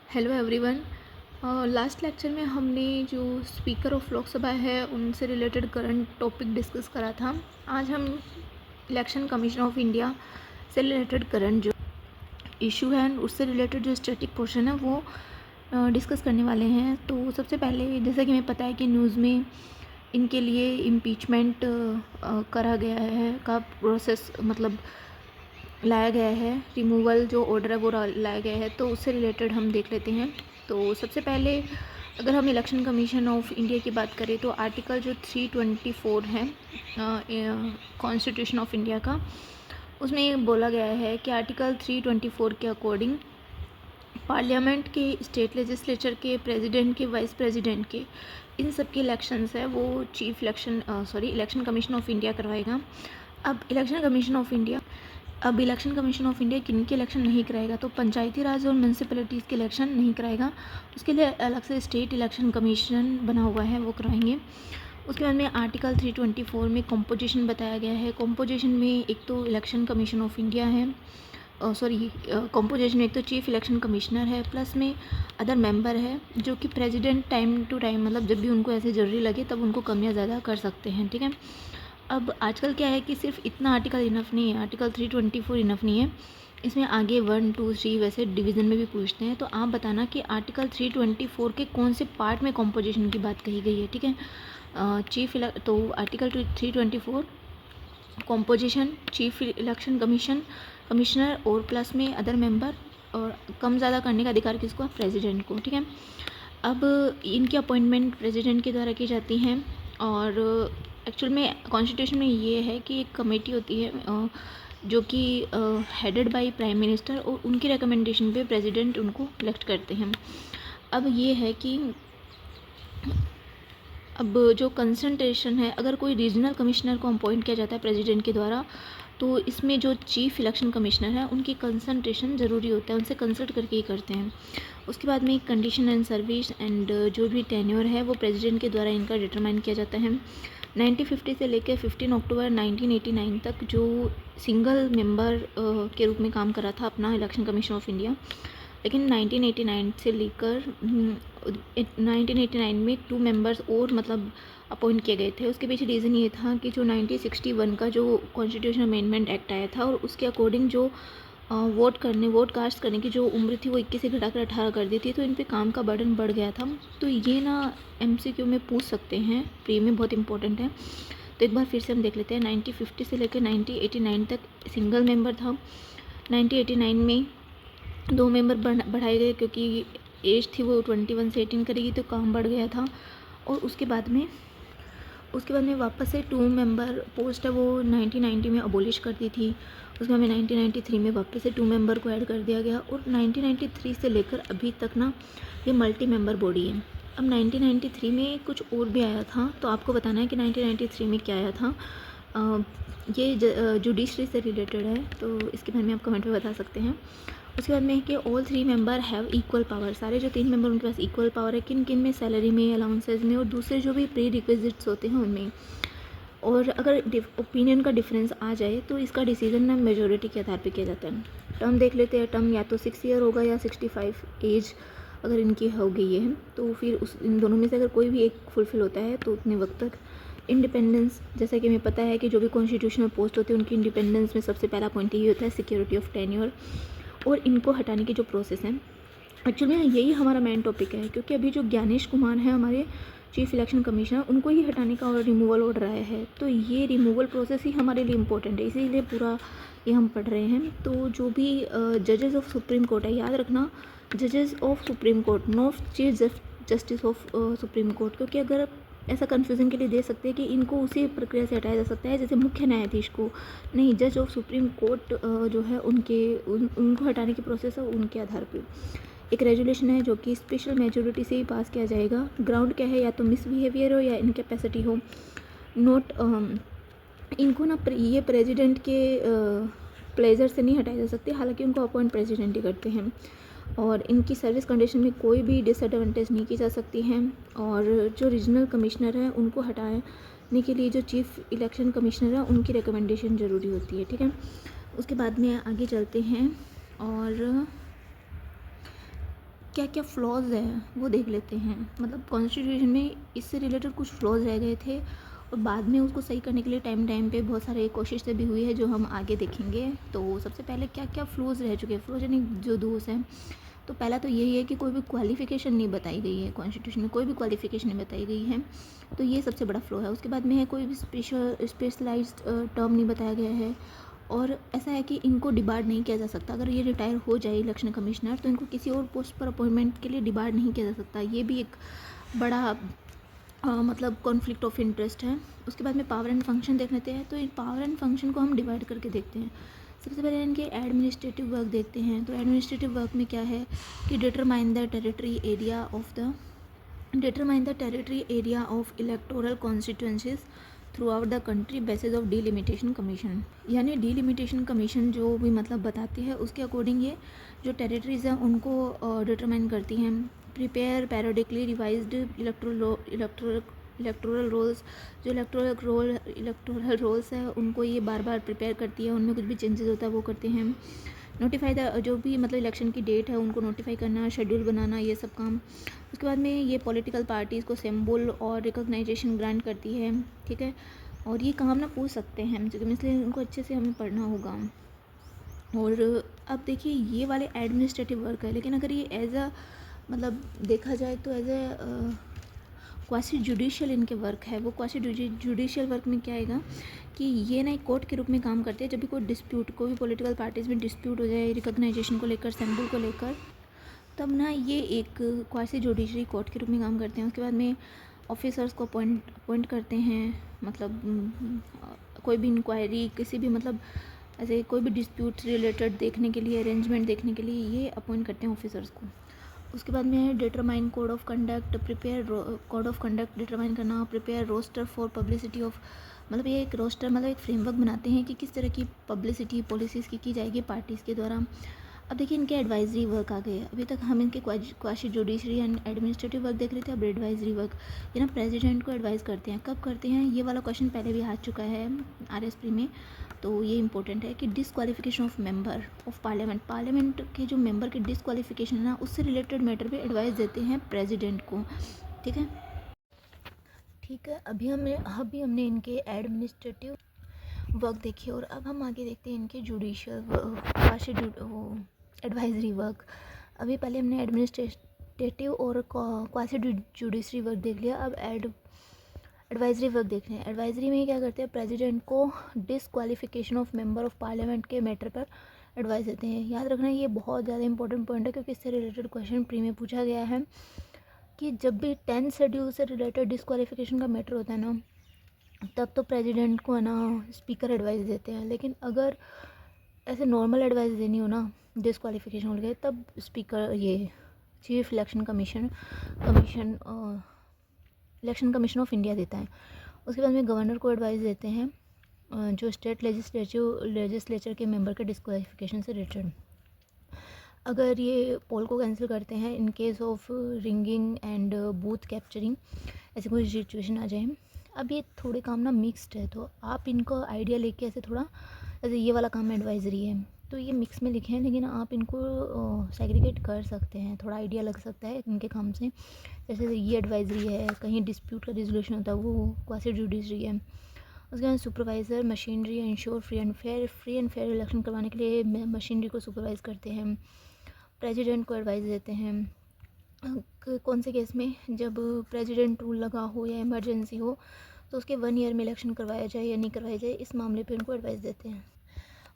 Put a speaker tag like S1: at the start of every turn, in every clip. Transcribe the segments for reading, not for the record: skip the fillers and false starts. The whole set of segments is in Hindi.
S1: Hello everyone. लास्ट लेक्चर में हमने जो स्पीकर ऑफ लोकसभा है उनसे रिलेटेड करंट टॉपिक डिस्कस करा था। आज हम इलेक्शन कमीशन ऑफ इंडिया से रिलेटेड करंट जो इशू है उससे रिलेटेड जो स्टैटिक पोर्शन है वो डिस्कस करने वाले हैं। तो सबसे पहले जैसा कि हमें पता है कि न्यूज़ में इनके लिए इम्पीचमेंट करा गया है का प्रोसेस मतलब लाया गया है, रिमूवल जो ऑर्डर है वो लाया गया है, तो उससे रिलेटेड हम देख लेते हैं। तो सबसे पहले अगर हम इलेक्शन कमीशन ऑफ इंडिया की बात करें तो आर्टिकल जो 324 है कॉन्स्टिट्यूशन ऑफ इंडिया का, उसमें ये बोला गया है कि आर्टिकल 324 के अकॉर्डिंग पार्लियामेंट के, स्टेट लेजिस्लेचर के, प्रेसिडेंट के, वाइस प्रेसिडेंट के, इन सब के इलेक्शंस है वो इलेक्शन कमीशन ऑफ इंडिया करवाएगा। अब इलेक्शन कमीशन ऑफ इंडिया किन के इलेक्शन नहीं कराएगा, तो पंचायती राज और म्यूनसिपैलिटीज़ के इलेक्शन नहीं कराएगा। उसके लिए अलग से स्टेट इलेक्शन कमीशन बना हुआ है, वो कराएंगे। उसके बाद में आर्टिकल 324 में कंपोजिशन बताया गया है। कंपोजिशन में एक तो इलेक्शन कमीशन ऑफ इंडिया है, कंपोजिशन में एक तो चीफ इलेक्शन कमिश्नर है, प्लस में अदर मेंबर है जो कि प्रेसिडेंट टाइम टू टाइम मतलब जब भी उनको ऐसे ज़रूरी लगे तब उनको कम या ज़्यादा कर सकते हैं। ठीक है। अब आजकल क्या है कि सिर्फ इतना आर्टिकल इनफ नहीं है, आर्टिकल 324 इनफ नहीं है, इसमें आगे 1, 2, 3 वैसे डिवीज़न में भी पूछते हैं। तो आप बताना कि आर्टिकल 324 के कौन से पार्ट में कंपोजिशन की बात कही गई है। ठीक है। तो article 324 composition, chief election commissioner और प्लस में अदर मेंबर, और कम ज़्यादा करने का अधिकार किसको, प्रेसिडेंट को। ठीक है। अब इनकी अपॉइंटमेंट प्रेसिडेंट के द्वारा की जाती हैं, और एक्चुअल में कॉन्स्टिट्यूशन में ये है कि एक कमेटी होती है जो कि हेडेड बाय प्राइम मिनिस्टर, और उनकी रिकमेंडेशन पे प्रेसिडेंट उनको इलेक्ट करते हैं। अब ये है कि अब जो कंसंट्रेशन है, अगर कोई रीजनल कमिश्नर को अपॉइंट किया जाता है प्रेसिडेंट के द्वारा, तो इसमें जो चीफ इलेक्शन कमिश्नर है उनकी कंसंट्रेशन ज़रूरी होता है, उनसे कंसल्ट करके ही करते हैं। उसके बाद में कंडीशन एंड सर्विस एंड जो भी टेन्योर है वो प्रेसिडेंट के द्वारा इनका डिटरमाइन किया जाता है। 1950 से लेकर 15 अक्टूबर 1989 तक जो सिंगल मेंबर के रूप में काम कर रहा था अपना इलेक्शन कमीशन ऑफ इंडिया, लेकिन 1989 से लेकर 1989 में 2 मेंबर्स और मतलब अपॉइंट किए गए थे। उसके पीछे रीज़न ये था कि जो 1961 का जो कॉन्स्टिट्यूशन अमेंडमेंट एक्ट आया था, और उसके अकॉर्डिंग जो वोट कास्ट करने की जो उम्र थी वो 21 से घटाकर 18 कर दी थी, तो इन पे काम का बर्डन बढ़ गया था। तो ये ना MCQ में पूछ सकते हैं, प्री में बहुत इंपॉर्टेंट है। तो एक बार फिर से हम देख लेते हैं। 1950 से लेकर 1989 तक सिंगल मेंबर था। 1989 में 2 मेंबर बढ़ाए गए क्योंकि एज थी वो 21 से 18 करेगी, तो काम बढ़ गया था। और उसके बाद में वापस से 2 मेंबर पोस्ट है वो 1990 में अबोलिश कर दी थी। उसके बाद में 1993 में वापस से 2 मेंबर को ऐड कर दिया गया, और 1993 से लेकर अभी तक ना ये मल्टी मेंबर बॉडी है। अब 1993 में कुछ और भी आया था, तो आपको बताना है कि 1993 में क्या आया था। ये जुडिशरी से रिलेटेड है, तो इसके बारे में आप कमेंट में बता सकते हैं। उसके बाद में है कि all 3 member have equal power, सारे जो 3 मेंबर उनके पास इक्वल पावर है, किन किन में, सैलरी में, अलाउंसेज में, और दूसरे जो भी प्री रिक्विजिट्स होते हैं उनमें। और अगर ओपिनियन का डिफरेंस आ जाए तो इसका डिसीजन ना मेजोरिटी के आधार पे किया जाता है। टर्म देख लेते हैं। टर्म या तो 6 ईयर होगा या 65 एज अगर इनकी हो गई है, तो फिर इन दोनों में से अगर कोई भी एक फुलफिल होता है तो उतने वक्त तक। इंडिपेंडेंस, जैसा कि हमें पता है कि जो भी कॉन्स्टिट्यूशनल पोस्ट होती है उनकी इंडिपेंडेंस में सबसे पहला पॉइंट यही होता है, सिक्योरिटी ऑफ टेन्योर। और इनको हटाने की जो प्रोसेस है, एक्चुअली में यही हमारा मेन टॉपिक है, क्योंकि अभी जो ज्ञानेश कुमार हैं हमारे चीफ इलेक्शन कमिश्नर, उनको ही हटाने का और रिमूवल ऑर्डर आया है। तो ये रिमूवल प्रोसेस ही हमारे लिए इम्पोर्टेंट है, इसीलिए पूरा ये हम पढ़ रहे हैं। तो जो भी जजेस ऑफ सुप्रीम कोर्ट है, याद रखना जजेस of supreme court, not chief justice of supreme court, क्योंकि अगर ऐसा कन्फ्यूज़न के लिए दे सकते हैं कि इनको उसी प्रक्रिया से हटाया जा सकता है जैसे मुख्य न्यायाधीश को, नहीं, जज ऑफ सुप्रीम कोर्ट जो है उनको हटाने की प्रोसेस है उनके आधार पे। एक रेजुलेशन है जो कि स्पेशल मेजोरिटी से ही पास किया जाएगा। ग्राउंड क्या है, या तो मिसबिहेवियर हो या इनकैपेसिटी हो। नोट इनको ना ये प्रेसिडेंट के प्लेजर से नहीं हटाए जा सकते, हालांकि उनको अपॉइंट प्रेसिडेंट ही करते हैं। और इनकी सर्विस कंडीशन में कोई भी डिसएडवांटेज नहीं की जा सकती है। और जो रीजनल कमिश्नर हैं उनको हटाने के लिए जो चीफ इलेक्शन कमिश्नर है उनकी रिकमेंडेशन ज़रूरी होती है। ठीक है। उसके बाद में आगे चलते हैं, और क्या क्या फ्लॉज हैं वो देख लेते हैं। मतलब कॉन्स्टिट्यूशन में इससे रिलेटेड कुछ फ्लॉज रह गए थे और बाद में उसको सही करने के लिए टाइम टाइम पे बहुत सारे कोशिशें भी हुई है जो हम आगे देखेंगे। तो सबसे पहले क्या क्या फ्लॉज रह चुके हैं, फ्लॉज यानी जो दोष हैं। तो पहला तो यही है कि कोई भी क्वालिफ़िकेशन नहीं बताई गई है, कॉन्स्टिट्यूशन में कोई भी क्वालिफ़िकेशन नहीं बताई गई है, तो ये सबसे बड़ा फ्लॉ है। उसके बाद में है कोई भी स्पेशलाइज्ड टर्म नहीं बताया गया है। और ऐसा है कि इनको डिबार्ड नहीं किया जा सकता। अगर ये रिटायर हो जाए इलेक्शन कमिश्नर तो इनको किसी और पोस्ट पर अपॉइंटमेंट के लिए डिबार्ड नहीं किया जा सकता। ये भी एक बड़ा मतलब कॉन्फ्लिक्ट ऑफ इंटरेस्ट है। उसके बाद में पावर एंड फंक्शन देख लेते हैं। तो इन पावर एंड फंक्शन को हम डिवाइड करके देखते हैं। सबसे पहले इनके एडमिनिस्ट्रेटिव वर्क देखते हैं। तो एडमिनिस्ट्रेटिव वर्क में क्या है कि determine the territory area of electoral constituencies through out the country basis of delimitation commission. यानी डीलिमिटेशन कमीशन जो भी मतलब बताती है उसके अकॉर्डिंग ये जो टेरिटरीज़ हैं उनको डिटरमाइन करती हैं। प्रिपेयर पैरियोडिकली रिवाइज्ड इलेक्टोरल रोल्स, जो इलेक्टोरल रोल्स है उनको ये बार बार प्रिपेयर करती है, उनमें कुछ भी चेंजेस होता है वो करते हैं। नोटिफाई द जो भी मतलब इलेक्शन की डेट है उनको नोटिफाई करना, शेड्यूल बनाना, ये सब काम। उसके बाद में ये पॉलिटिकल पार्टीज़ को सिंबल और रिकॉग्नाइजेशन ग्रांट करती है, ठीक है। और ये काम ना पूछ सकते हैं क्योंकि इसलिए उनको अच्छे से हमें पढ़ना होगा। और अब देखिए ये वाले एडमिनिस्ट्रेटिव वर्क है, लेकिन अगर ये एज अ मतलब देखा जाए तो एज ए क्वासी जुडिशियल इनके वर्क है। वो क्वासी जुडिशियल वर्क में क्या आएगा कि ये ना एक कोर्ट के रूप में काम करते हैं। जब भी कोई डिस्प्यूट, कोई भी पॉलिटिकल पार्टीज़ में डिस्प्यूट हो जाए रिकॉग्नाइजेशन को लेकर, सिंबल को लेकर, तब ना ये एक क्वासी जुडिशरी कोर्ट के रूप में काम करते हैं। उसके बाद में ऑफिसर्स को अपॉइंट करते हैं। मतलब कोई भी इंक्वायरी, किसी भी मतलब ऐसे कोई भी डिस्प्यूट रिलेटेड देखने के लिए, अरेंजमेंट देखने के लिए ये अपॉइंट करते हैं ऑफिसर्स को। उसके बाद में है determine code of conduct, prepare code of conduct determine करना, prepare roster for publicity of, मतलब ये एक रोस्टर मतलब एक फ्रेमवर्क बनाते हैं कि किस तरह की पब्लिसिटी पॉलिसीज़ की जाएगी पार्टीज़ के द्वारा। अब देखिए इनके एडवाइजरी वर्क आ गए। अभी तक हम इनके quasi judiciary and administrative work देख रहे थे। अब एडवाइजरी वर्क, ये ना प्रेसिडेंट को एडवाइस करते हैं। कब करते हैं, ये वाला क्वेश्चन पहले भी आ चुका है RSP में, तो ये इंपॉर्टेंट है कि disqualification of member of parliament के जो मेंबर की डिसक्वालिफिकेशन है ना, उससे रिलेटेड मैटर पे एडवाइस देते हैं प्रेसिडेंट को, ठीक है। अभी हमने इनके एडमिनिस्ट्रेटिव वर्क देखी और अब हम आगे देखते हैं इनके जुडिशियल एडवाइजरी वर्क। अभी पहले हमने एडमिनिस्ट्रेटिव और क्वासी जुडिशरी वर्क देख लिया। अब एडवाइजरी वर्क देख रहे हैं। एडवाइजरी में क्या करते हैं, प्रेसिडेंट को disqualification of member of parliament के मैटर पर एडवाइस देते हैं। याद रखना ये बहुत ज़्यादा इंपॉर्टेंट पॉइंट है क्योंकि इससे रिलेटेड क्वेश्चन प्री में पूछा गया है कि जब भी 10th शेड्यूल से रिलेटेड डिसक्वालिफिकेशन का मैटर होता है ना, तब तो प्रेसिडेंट को है ना स्पीकर एडवाइस देते हैं। लेकिन अगर ऐसे नॉर्मल एडवाइस देनी हो ना डिसक्वालिफिकेशन हो गए, तब स्पीकर ये चीफ इलेक्शन ऑफ इंडिया देता है। उसके बाद में गवर्नर को एडवाइस देते हैं जो स्टेट लेजिस्लेचर के मेंबर के डिसक्वालिफिकेशन से रिलेटेड। अगर ये पोल को कैंसिल करते हैं in case of ringing and booth capturing, ऐसे कोई सिचुएशन आ जाए। अब ये थोड़े काम ना मिक्स्ड है, तो आप इनको आइडिया लेके ऐसे थोड़ा, जैसे ये वाला काम एडवाइजरी है तो ये मिक्स में लिखे हैं, लेकिन आप इनको सेग्रीगेट कर सकते हैं, थोड़ा आइडिया लग सकता है इनके काम से। जैसे ये एडवाइजरी है, कहीं डिस्प्यूट का रिजोल्यूशन होता है वो क्वासी जुडिशरी है। उसके बाद supervisor machinery ensure free and fair election करवाने के लिए मशीनरी को सुपरवाइज़ करते हैं। प्रेसिडेंट को एडवाइस देते हैं कौन से केस में, जब प्रेसिडेंट रूल लगा हो या इमरजेंसी हो तो उसके 1 ईयर में इलेक्शन करवाया जाए या नहीं करवाया जाए, इस मामले पे उनको एडवाइस देते हैं।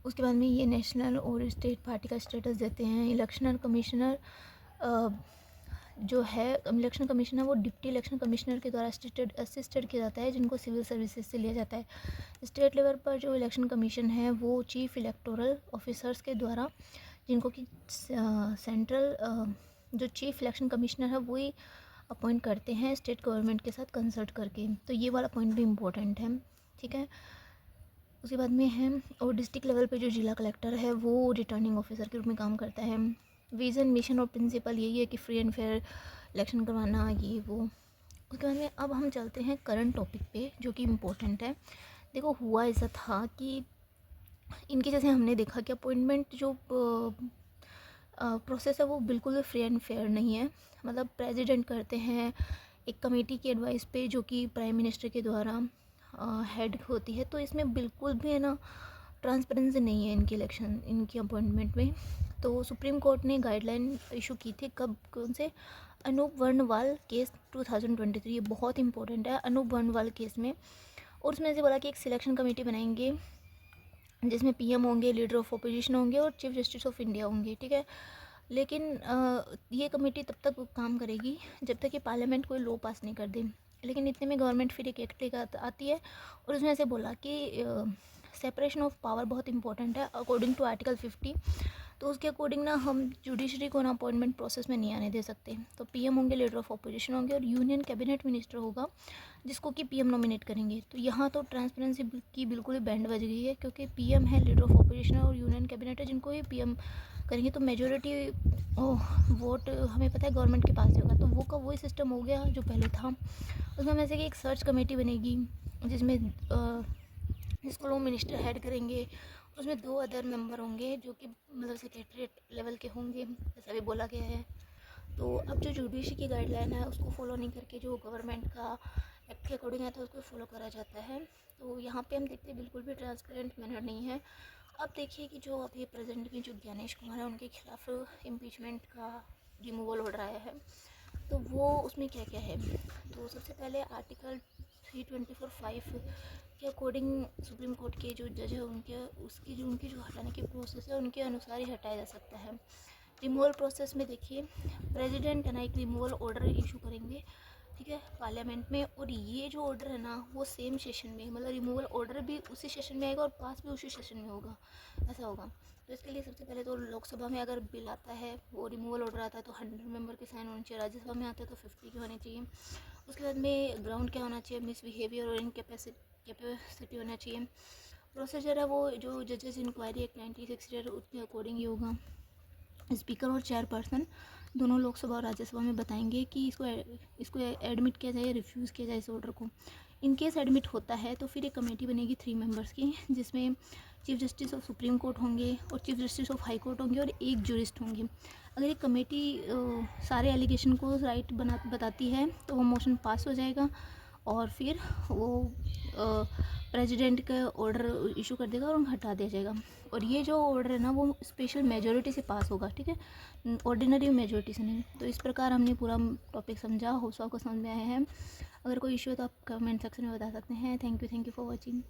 S1: उसके बाद में ये नेशनल और स्टेट पार्टी का स्टेटस देते हैं। इलेक्शन कमिश्नर जो है इलेक्शन कमिश्नर वो डिप्टी इलेक्शन कमिश्नर के द्वारा असिस्टेड किया जाता है, जिनको सिविल सर्विसेज से लिया जाता है। स्टेट लेवल पर जो इलेक्शन कमीशन है वो चीफ इलेक्टोरल ऑफिसर्स के द्वारा, जिनको कि सेंट्रल जो चीफ इलेक्शन कमिश्नर है वही अपॉइंट करते हैं स्टेट गवर्नमेंट के साथ कंसल्ट करके। तो ये वाला पॉइंट भी इम्पोर्टेंट है, ठीक है। उसके बाद में है और डिस्ट्रिक्ट लेवल पे जो जिला कलेक्टर है वो रिटर्निंग ऑफिसर के रूप में काम करता है। विज़न मिशन और प्रिंसिपल यही है कि फ्री एंड फेयर इलेक्शन करवाना, ये वो। उसके बाद में अब हम चलते हैं करंट टॉपिक पे जो कि इम्पोर्टेंट है। देखो हुआ ऐसा था कि इनके जैसे हमने देखा कि अपॉइंटमेंट जो प्रोसेस है वो बिल्कुल भी फ्री एंड फेयर नहीं है। मतलब प्रेसिडेंट करते हैं एक कमेटी की एडवाइस पे, जो कि प्राइम मिनिस्टर के द्वारा हेड होती है। तो इसमें बिल्कुल भी है ना ट्रांसपेरेंसी नहीं है इनकी इलेक्शन, इनकी अपॉइंटमेंट में। तो सुप्रीम कोर्ट ने गाइडलाइन इशू की थी, कब, कौन से, अनूप वर्णवाल केस 2023, ये बहुत इंपॉर्टेंट है, अनूप वर्णवाल केस में। और उसमें से बोला कि एक सिलेक्शन कमेटी बनाएंगे जिसमें पीएम होंगे, लीडर ऑफ अपोजिशन होंगे और चीफ जस्टिस ऑफ इंडिया होंगे, ठीक है। लेकिन ये कमेटी तब तक काम करेगी जब तक कि पार्लियामेंट कोई लॉ पास नहीं कर दे। लेकिन इतने में गवर्नमेंट फिर एक एक्ट लेकर आती है और उसमें ऐसे बोला कि सेपरेशन ऑफ पावर बहुत इंपॉर्टेंट है अकॉर्डिंग टू आर्टिकल 50। तो उसके अकॉर्डिंग ना हम जुडिशरी को ना अपॉइंटमेंट प्रोसेस में नहीं आने दे सकते। तो पीएम होंगे, लीडर ऑफ अपोजिशन होंगे और यूनियन कैबिनेट मिनिस्टर होगा जिसको कि पीएम नॉमिनेट करेंगे। तो यहाँ तो ट्रांसपेरेंसी की बिल्कुल ही बैंड बज गई है, क्योंकि पीएम है, लीडर ऑफ अपोजिशन और यूनियन कैबिनेट है जिनको ही पीएम करेंगे। तो मेजोरिटी वोट हमें पता है गवर्नमेंट के पास ही होगा। तो वो का वही सिस्टम हो गया जो पहले था। उसमें वैसे कि एक सर्च कमेटी बनेगी जिसमें जिसको लोग मिनिस्टर हेड करेंगे। उसमें 2 अदर मेंबर होंगे जो कि मतलब सेक्रेटरीट लेवल के होंगे, ऐसा भी बोला गया है। तो अब जो जुडिशरी की गाइडलाइन है उसको फॉलो नहीं करके जो गवर्नमेंट का एक्ट के अकॉर्डिंग आता है उसको फॉलो करा जाता है। तो यहाँ पे हम देखते हैं बिल्कुल भी ट्रांसपेरेंट मैनर नहीं है। अब देखिए कि जो अभी प्रेजेंट में जो ज्ञानेश कुमार है उनके खिलाफ इम्पीचमेंट का रिमूवल ऑर्डर आया है। तो वो उसमें क्या क्या है, तो सबसे पहले आर्टिकल 324(5) के अकॉर्डिंग सुप्रीम कोर्ट के जो जज है उनके उसकी जो उनकी जो हटाने की प्रोसेस है उनके अनुसार ही हटाया जा सकता है। रिमूवल प्रोसेस में देखिए प्रेसिडेंट है ना एक रिमूवल ऑर्डर इशू करेंगे, ठीक है, पार्लियामेंट में। और ये जो ऑर्डर है ना वो सेम सेशन में, मतलब रिमूवल ऑर्डर भी उसी सेशन में आएगा और पास भी उसी सेशन में होगा, ऐसा होगा। तो इसके लिए सबसे पहले तो लोकसभा में अगर बिल आता है, वो रिमूवल ऑर्डर आता है तो 100 मेंबर के साइन होने चाहिए। राज्यसभा में आता है तो 50 के होने चाहिए। उसके बाद में ग्राउंड क्या होना चाहिए, मिसबिहेवियर और इनकेपेसिटी होना चाहिए। प्रोसीजर है वो जो जजेस इंक्वायरी एक्ट 1960 उसके अकॉर्डिंग ही होगा। स्पीकर और चेयरपर्सन दोनों लोकसभा और राज्यसभा में बताएंगे कि इसको एडमिट किया जाए, रिफ्यूज़ किया जाए इस ऑर्डर को। इन केस एडमिट होता है तो फिर एक कमेटी बनेगी 3 मेंबर्स की, जिसमें chief justice of supreme court होंगे और chief justice of high court होंगे और एक जूरिस्ट होंगे। अगर एक कमेटी सारे एलिगेशन को राइट बताती है तो वो मोशन पास हो जाएगा और फिर वो प्रेसिडेंट का ऑर्डर इशू कर देगा और हटा दिया जाएगा। और ये जो ऑर्डर है ना वो स्पेशल मेजोरिटी से पास होगा, ठीक है, ऑर्डिनरी मेजोरिटी से नहीं। तो इस प्रकार हमने पूरा टॉपिक समझा, होप आपको समझ में आया है। अगर कोई इशू है तो आप कमेंट सेक्शन में बता सकते हैं। Thank you for watching.